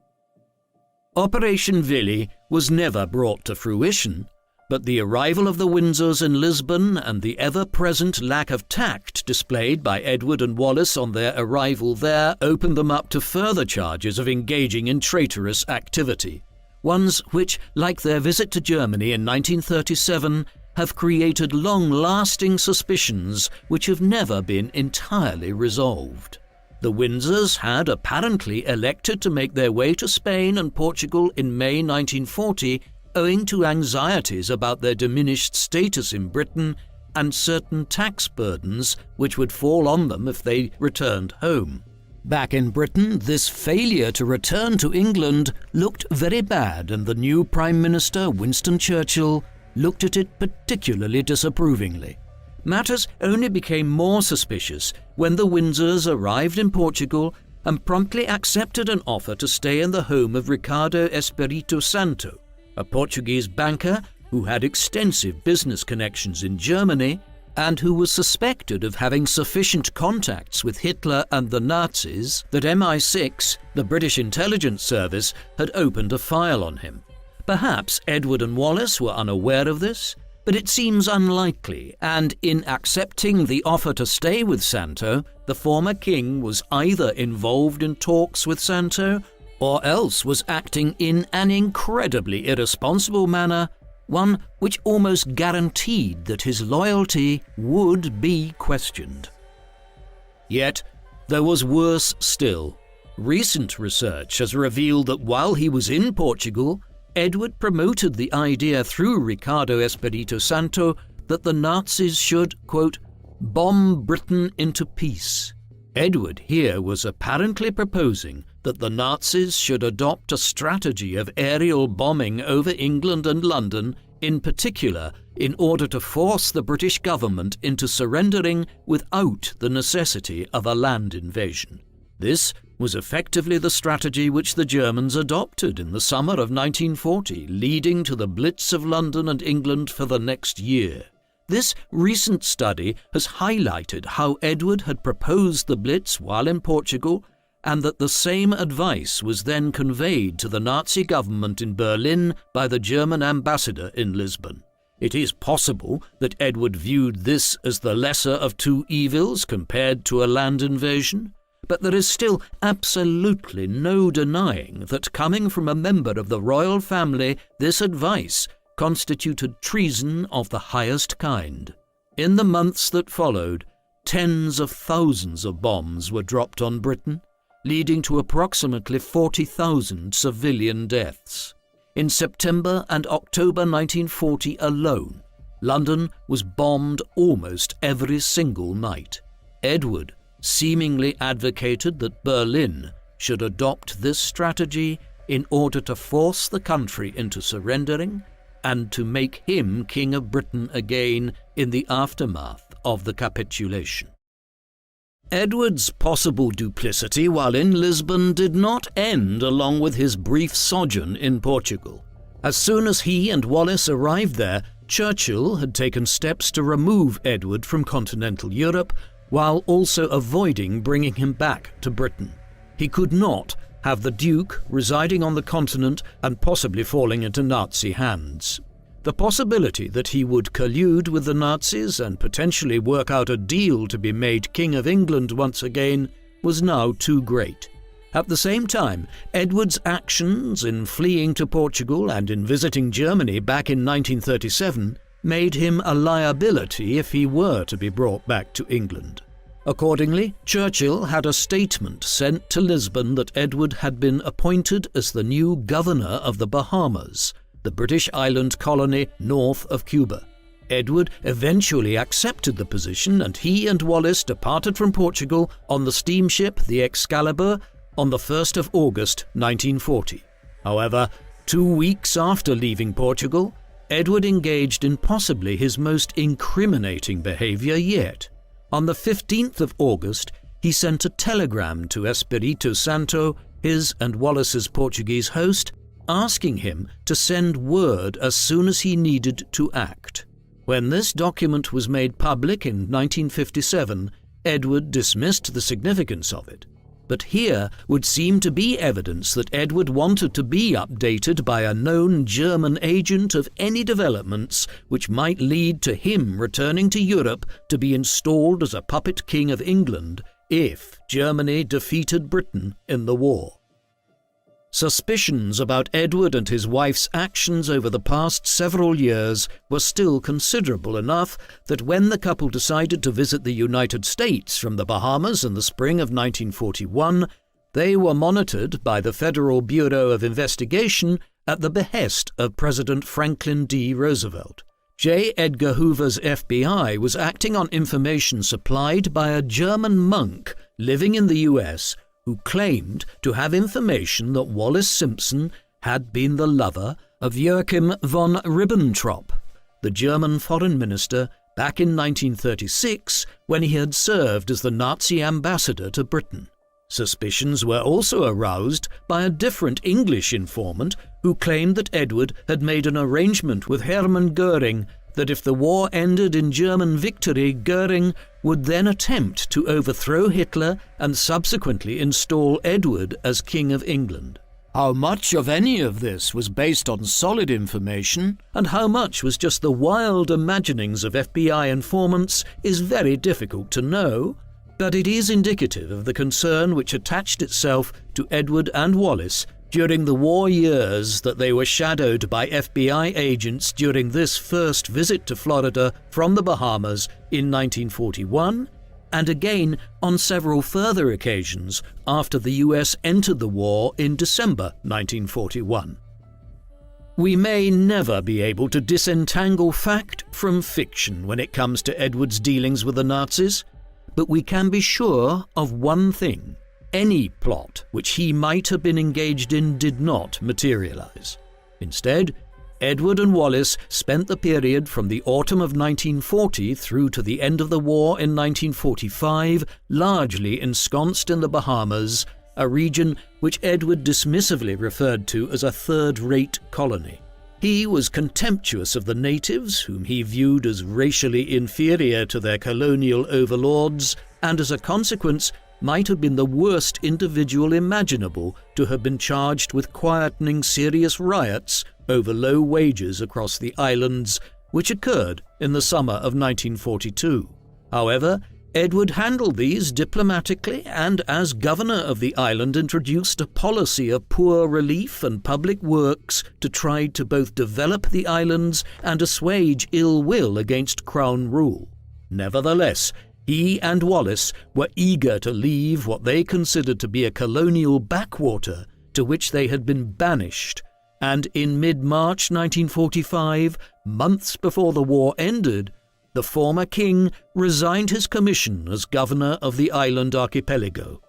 Operation Willy was never brought to fruition, but the arrival of the Windsors in Lisbon and the ever-present lack of tact displayed by Edward and Wallis on their arrival there opened them up to further charges of engaging in traitorous activity. Ones which, like their visit to Germany in 1937, have created long-lasting suspicions which have never been entirely resolved. The Windsors had apparently elected to make their way to Spain and Portugal in May 1940 owing to anxieties about their diminished status in Britain and certain tax burdens which would fall on them if they returned home. Back in Britain, this failure to return to England looked very bad, and the new Prime Minister, Winston Churchill, looked at it particularly disapprovingly. Matters only became more suspicious when the Windsors arrived in Portugal and promptly accepted an offer to stay in the home of Ricardo Espírito Santo, a Portuguese banker who had extensive business connections in Germany and who was suspected of having sufficient contacts with Hitler and the Nazis that MI6, the British intelligence service, had opened a file on him. Perhaps Edward and Wallis were unaware of this, but it seems unlikely, and in accepting the offer to stay with Santo, the former king was either involved in talks with Santo or else was acting in an incredibly irresponsible manner, one which almost guaranteed that his loyalty would be questioned. Yet, there was worse still. Recent research has revealed that while he was in Portugal, Edward promoted the idea through Ricardo Espírito Santo that the Nazis should, quote, bomb Britain into peace. Edward here was apparently proposing that the Nazis should adopt a strategy of aerial bombing over England and London, in particular, in order to force the British government into surrendering without the necessity of a land invasion. This was effectively the strategy which the Germans adopted in the summer of 1940, leading to the Blitz of London and England for the next year. This recent study has highlighted how Edward had proposed the Blitz while in Portugal, and that the same advice was then conveyed to the Nazi government in Berlin by the German ambassador in Lisbon. It is possible that Edward viewed this as the lesser of two evils compared to a land invasion, but there is still absolutely no denying that coming from a member of the royal family, this advice constituted treason of the highest kind. In the months that followed, tens of thousands of bombs were dropped on Britain, leading to approximately 40,000 civilian deaths. In September and October 1940 alone, London was bombed almost every single night. Edward seemingly advocated that Berlin should adopt this strategy in order to force the country into surrendering and to make him King of Britain again in the aftermath of the capitulation. Edward's possible duplicity while in Lisbon did not end along with his brief sojourn in Portugal. As soon as he and Wallis arrived there, Churchill had taken steps to remove Edward from continental Europe while also avoiding bringing him back to Britain. He could not have the Duke residing on the continent and possibly falling into Nazi hands. The possibility that he would collude with the Nazis and potentially work out a deal to be made King of England once again was now too great. At the same time, Edward's actions in fleeing to Portugal and in visiting Germany back in 1937 made him a liability if he were to be brought back to England. Accordingly, Churchill had a statement sent to Lisbon that Edward had been appointed as the new governor of the Bahamas, the British island colony north of Cuba. Edward eventually accepted the position, and he and Wallis departed from Portugal on the steamship the Excalibur on the 1st of August 1940. However, 2 weeks after leaving Portugal, Edward engaged in possibly his most incriminating behaviour yet. On the 15th of August, he sent a telegram to Espírito Santo, his and Wallis's Portuguese host, asking him to send word as soon as he needed to act. When this document was made public in 1957, Edward dismissed the significance of it. But here would seem to be evidence that Edward wanted to be updated by a known German agent of any developments which might lead to him returning to Europe to be installed as a puppet king of England if Germany defeated Britain in the war. Suspicions about Edward and his wife's actions over the past several years were still considerable enough that when the couple decided to visit the United States from the Bahamas in the spring of 1941, they were monitored by the Federal Bureau of Investigation at the behest of President Franklin D. Roosevelt. J. Edgar Hoover's FBI was acting on information supplied by a German monk living in the U.S., who claimed to have information that Wallis Simpson had been the lover of Joachim von Ribbentrop, the German foreign minister, back in 1936 when he had served as the Nazi ambassador to Britain. Suspicions were also aroused by a different English informant who claimed that Edward had made an arrangement with Hermann Göring that if the war ended in German victory, Göring would then attempt to overthrow Hitler and subsequently install Edward as King of England. How much of any of this was based on solid information, and how much was just the wild imaginings of FBI informants is very difficult to know, but it is indicative of the concern which attached itself to Edward and Wallis during the war years that they were shadowed by FBI agents during this first visit to Florida from the Bahamas in 1941, and again on several further occasions after the US entered the war in December 1941. We may never be able to disentangle fact from fiction when it comes to Edward's dealings with the Nazis, but we can be sure of one thing. Any plot which he might have been engaged in did not materialize. Instead, Edward and Wallis spent the period from the autumn of 1940 through to the end of the war in 1945 largely ensconced in the Bahamas, a region which Edward dismissively referred to as a third-rate colony. He was contemptuous of the natives, whom he viewed as racially inferior to their colonial overlords, and as a consequence might have been the worst individual imaginable to have been charged with quietening serious riots over low wages across the islands, which occurred in the summer of 1942. However, Edward handled these diplomatically and, as governor of the island, introduced a policy of poor relief and public works to try to both develop the islands and assuage ill will against Crown rule. Nevertheless, he and Wallis were eager to leave what they considered to be a colonial backwater to which they had been banished, and in mid-March 1945, months before the war ended, the former king resigned his commission as governor of the island archipelago.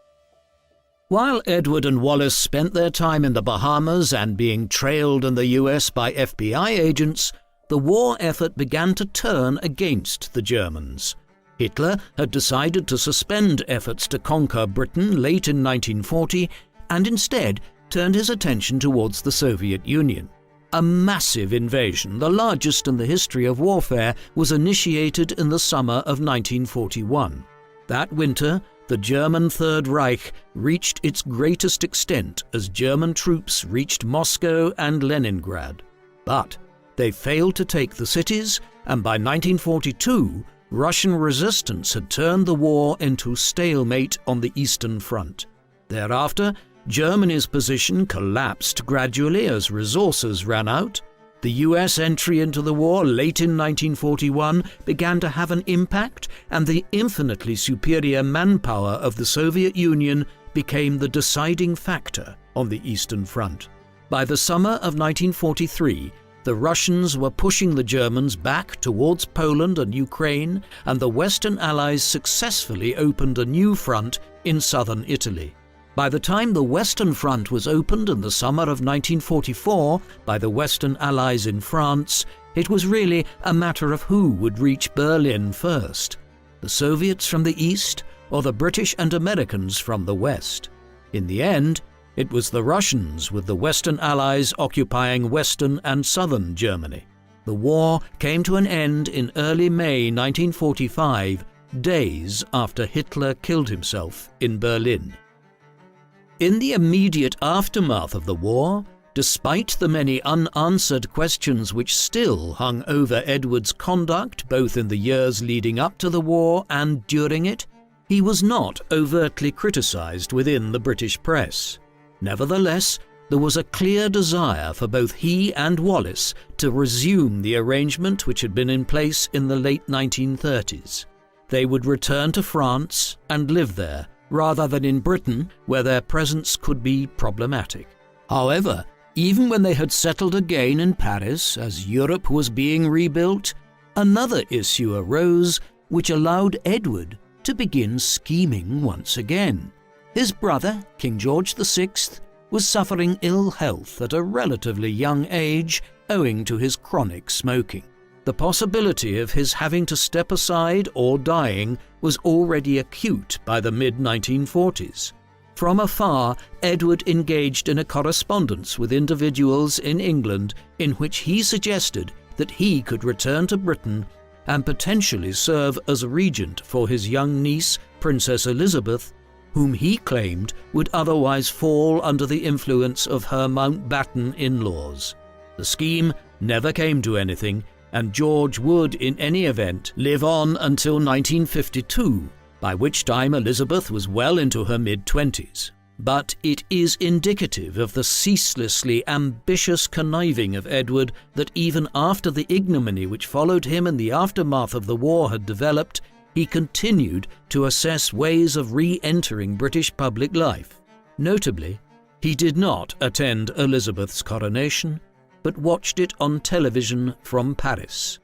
While Edward and Wallis spent their time in the Bahamas and being trailed in the US by FBI agents, the war effort began to turn against the Germans. Hitler had decided to suspend efforts to conquer Britain late in 1940 and instead turned his attention towards the Soviet Union. A massive invasion, the largest in the history of warfare, was initiated in the summer of 1941. That winter, the German Third Reich reached its greatest extent as German troops reached Moscow and Leningrad. But they failed to take the cities, and by 1942, Russian resistance had turned the war into stalemate on the Eastern Front. Thereafter, Germany's position collapsed gradually as resources ran out. The US entry into the war late in 1941 began to have an impact, and the infinitely superior manpower of the Soviet Union became the deciding factor on the Eastern Front. By the summer of 1943, the Russians were pushing the Germans back towards Poland and Ukraine, and the Western Allies successfully opened a new front in southern Italy. By the time the Western Front was opened in the summer of 1944 by the Western Allies in France, it was really a matter of who would reach Berlin first, the Soviets from the east or the British and Americans from the west. In the end, it was the Russians, with the Western Allies occupying western and southern Germany. The war came to an end in early May 1945, days after Hitler killed himself in Berlin. In the immediate aftermath of the war, despite the many unanswered questions which still hung over Edward's conduct both in the years leading up to the war and during it, he was not overtly criticised within the British press. Nevertheless, there was a clear desire for both he and Wallis to resume the arrangement which had been in place in the late 1930s. They would return to France and live there, rather than in Britain, where their presence could be problematic. However, even when they had settled again in Paris as Europe was being rebuilt, another issue arose which allowed Edward to begin scheming once again. His brother, King George VI, was suffering ill health at a relatively young age owing to his chronic smoking. The possibility of his having to step aside or dying was already acute by the mid-1940s. From afar, Edward engaged in a correspondence with individuals in England in which he suggested that he could return to Britain and potentially serve as regent for his young niece, Princess Elizabeth, whom he claimed would otherwise fall under the influence of her Mountbatten in-laws. The scheme never came to anything, and George would, in any event, live on until 1952, by which time Elizabeth was well into her mid-20s. But it is indicative of the ceaselessly ambitious conniving of Edward that even after the ignominy which followed him in the aftermath of the war had developed, he continued to assess ways of re-entering British public life. Notably, he did not attend Elizabeth's coronation, but watched it on television from Paris.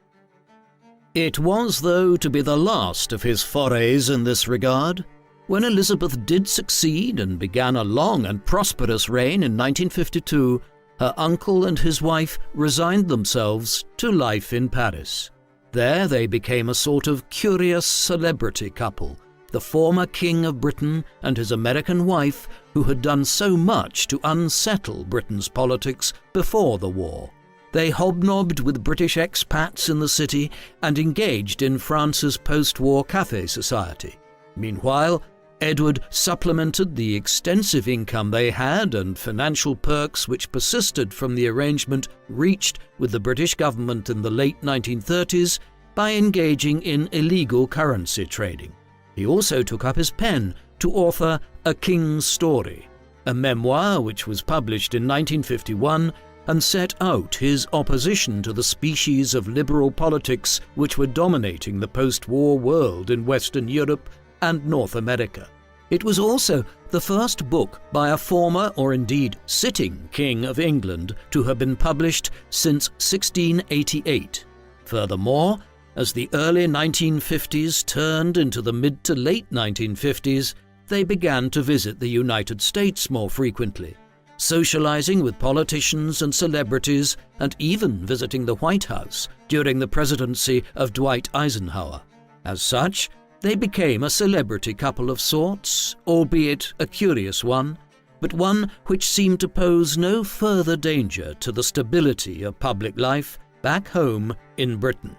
It was, though, to be the last of his forays in this regard. When Elizabeth did succeed and began a long and prosperous reign in 1952, her uncle and his wife resigned themselves to life in Paris. There they became a sort of curious celebrity couple, the former King of Britain and his American wife, who had done so much to unsettle Britain's politics before the war. They hobnobbed with British expats in the city and engaged in France's post-war café society. Meanwhile, Edward supplemented the extensive income they had and financial perks which persisted from the arrangement reached with the British government in the late 1930s by engaging in illegal currency trading. He also took up his pen to author A King's Story, a memoir which was published in 1951 and set out his opposition to the species of liberal politics which were dominating the post-war world in Western Europe and North America. It was also the first book by a former, or indeed sitting, King of England to have been published since 1688. Furthermore, as the early 1950s turned into the mid to late 1950s, they began to visit the United States more frequently, socializing with politicians and celebrities, and even visiting the White House during the presidency of Dwight Eisenhower. As such, they became a celebrity couple of sorts, albeit a curious one, but one which seemed to pose no further danger to the stability of public life back home in Britain.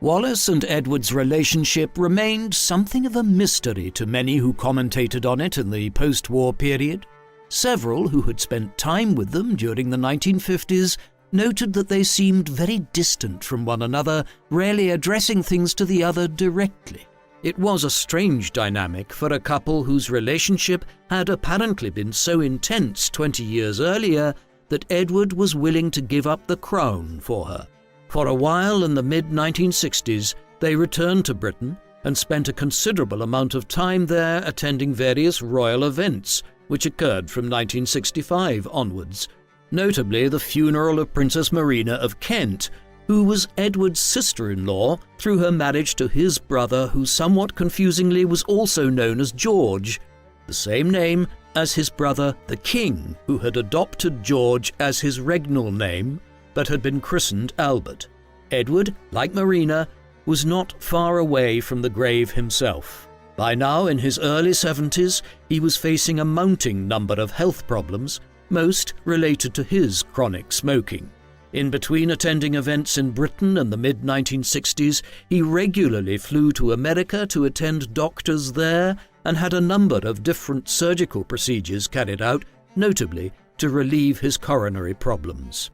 Wallis and Edward's relationship remained something of a mystery to many who commentated on it in the post-war period. Several who had spent time with them during the 1950s noted that they seemed very distant from one another, rarely addressing things to the other directly. It was a strange dynamic for a couple whose relationship had apparently been so intense 20 years earlier that Edward was willing to give up the crown for her. For a while in the mid-1960s, they returned to Britain and spent a considerable amount of time there attending various royal events, which occurred from 1965 onwards, notably the funeral of Princess Marina of Kent, who was Edward's sister-in-law through her marriage to his brother, who somewhat confusingly was also known as George, the same name as his brother the King, who had adopted George as his regnal name, but had been christened Albert. Edward, like Marina, was not far away from the grave himself. By now, in his early 70s, he was facing a mounting number of health problems, most related to his chronic smoking. In between attending events in Britain in the mid-1960s, he regularly flew to America to attend doctors there and had a number of different surgical procedures carried out, notably to relieve his coronary problems.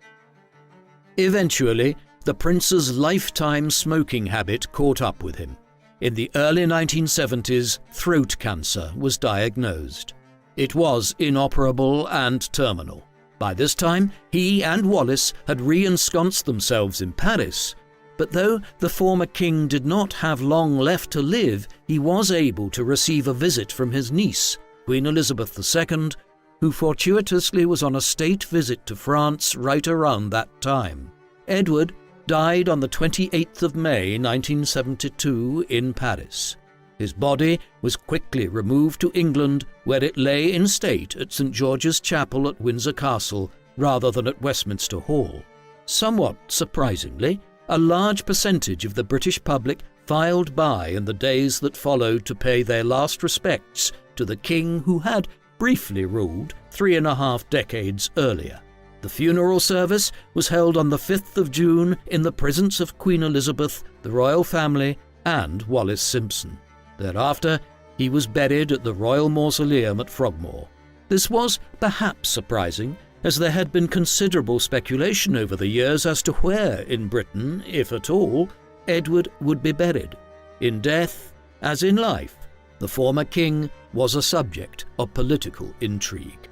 Eventually, the prince's lifetime smoking habit caught up with him. In the early 1970s, throat cancer was diagnosed. It was inoperable and terminal. By this time, he and Wallis had re-ensconced themselves in Paris, but though the former king did not have long left to live, he was able to receive a visit from his niece, Queen Elizabeth II, who fortuitously was on a state visit to France right around that time. Edward died on the 28th of May 1972 in Paris. His body was quickly removed to England, where it lay in state at St. George's Chapel at Windsor Castle rather than at Westminster Hall. Somewhat surprisingly, a large percentage of the British public filed by in the days that followed to pay their last respects to the king who had briefly ruled 3.5 decades earlier. The funeral service was held on the 5th of June in the presence of Queen Elizabeth, the royal family, and Wallis Simpson. Thereafter, he was buried at the Royal Mausoleum at Frogmore. This was perhaps surprising, as there had been considerable speculation over the years as to where in Britain, if at all, Edward would be buried. In death, as in life, the former king was a subject of political intrigue.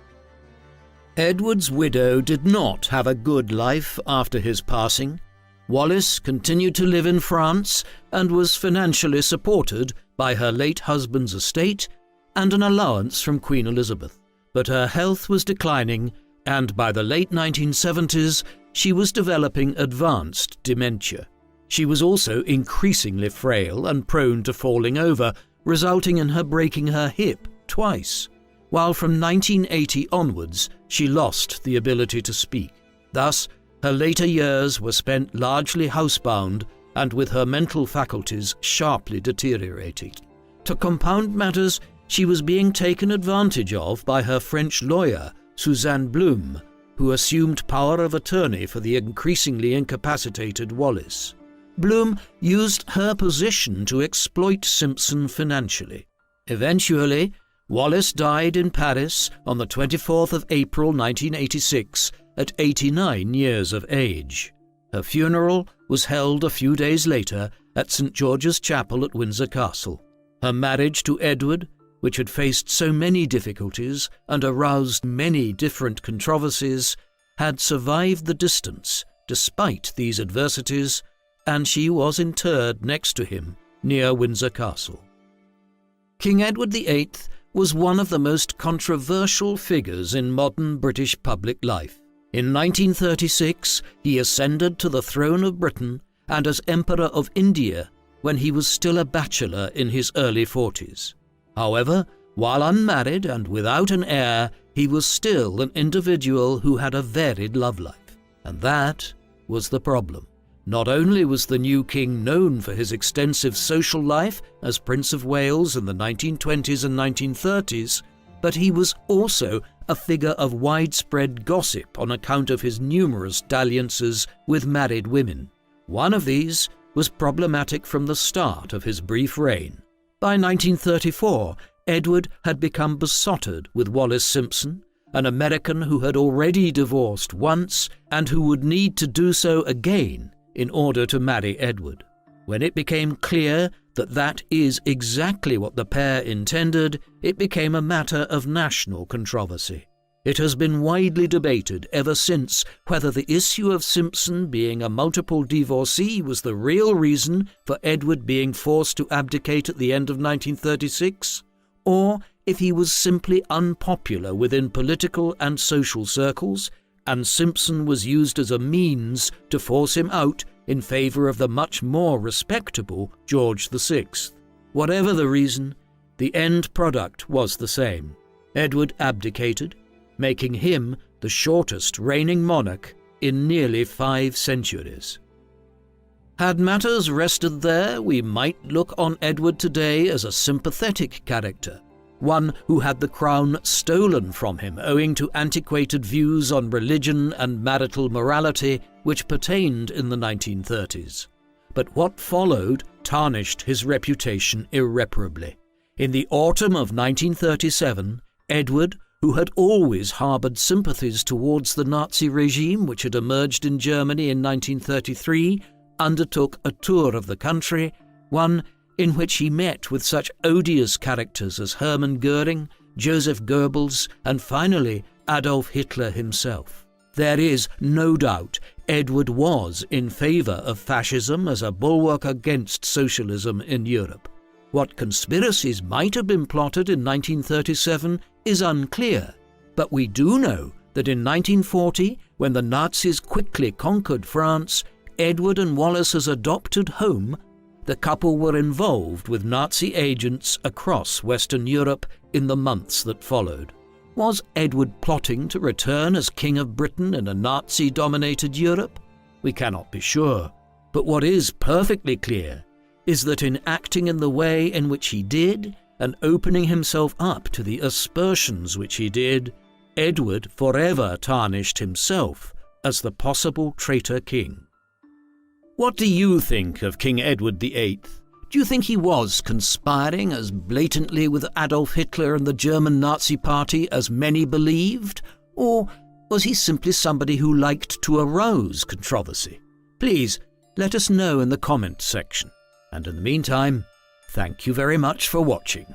Edward's widow did not have a good life after his passing. Wallis continued to live in France and was financially supported by her late husband's estate and an allowance from Queen Elizabeth. But her health was declining, and by the late 1970s, she was developing advanced dementia. She was also increasingly frail and prone to falling over, resulting in her breaking her hip twice, while from 1980 onwards she lost the ability to speak. Thus, her later years were spent largely housebound and with her mental faculties sharply deteriorating. To compound matters, she was being taken advantage of by her French lawyer, Suzanne Blum, who assumed power of attorney for the increasingly incapacitated Wallis. Blum used her position to exploit Simpson financially. Eventually, Wallis died in Paris on the 24th of April 1986 at 89 years of age. Her funeral was held a few days later at St. George's Chapel at Windsor Castle. Her marriage to Edward, which had faced so many difficulties and aroused many different controversies, had survived the distance despite these adversities, and she was interred next to him near Windsor Castle. King Edward VIII was one of the most controversial figures in modern British public life. In 1936, he ascended to the throne of Britain and as Emperor of India when he was still a bachelor in his early 40s. However, while unmarried and without an heir, he was still an individual who had a varied love life. And that was the problem. Not only was the new king known for his extensive social life as Prince of Wales in the 1920s and 1930s, but he was also a figure of widespread gossip on account of his numerous dalliances with married women. One of these was problematic from the start of his brief reign. By 1934, Edward had become besotted with Wallis Simpson, an American who had already divorced once and who would need to do so again in order to marry Edward. When it became clear that that is exactly what the pair intended, it became a matter of national controversy. It has been widely debated ever since whether the issue of Simpson being a multiple divorcee was the real reason for Edward being forced to abdicate at the end of 1936, or if he was simply unpopular within political and social circles, and Simpson was used as a means to force him out in favour of the much more respectable George VI. Whatever the reason, the end product was the same. Edward abdicated, making him the shortest reigning monarch in nearly 5 centuries. Had matters rested there, we might look on Edward today as a sympathetic character, one who had the crown stolen from him owing to antiquated views on religion and marital morality which pertained in the 1930s. But what followed tarnished his reputation irreparably. In the autumn of 1937, Edward, who had always harboured sympathies towards the Nazi regime which had emerged in Germany in 1933, undertook a tour of the country, one in which he met with such odious characters as Hermann Goering, Joseph Goebbels, and finally Adolf Hitler himself. There is no doubt Edward was in favour of fascism as a bulwark against socialism in Europe. What conspiracies might have been plotted in 1937 is unclear, but we do know that in 1940, when the Nazis quickly conquered France, Edward and Wallis's adopted home, the couple were involved with Nazi agents across Western Europe in the months that followed. Was Edward plotting to return as King of Britain in a Nazi-dominated Europe? We cannot be sure, but what is perfectly clear is that in acting in the way in which he did, and opening himself up to the aspersions which he did, Edward forever tarnished himself as the possible traitor king. What do you think of King Edward VIII? Do you think he was conspiring as blatantly with Adolf Hitler and the German Nazi Party as many believed? Or was he simply somebody who liked to arouse controversy? Please let us know in the comment section. And in the meantime, thank you very much for watching.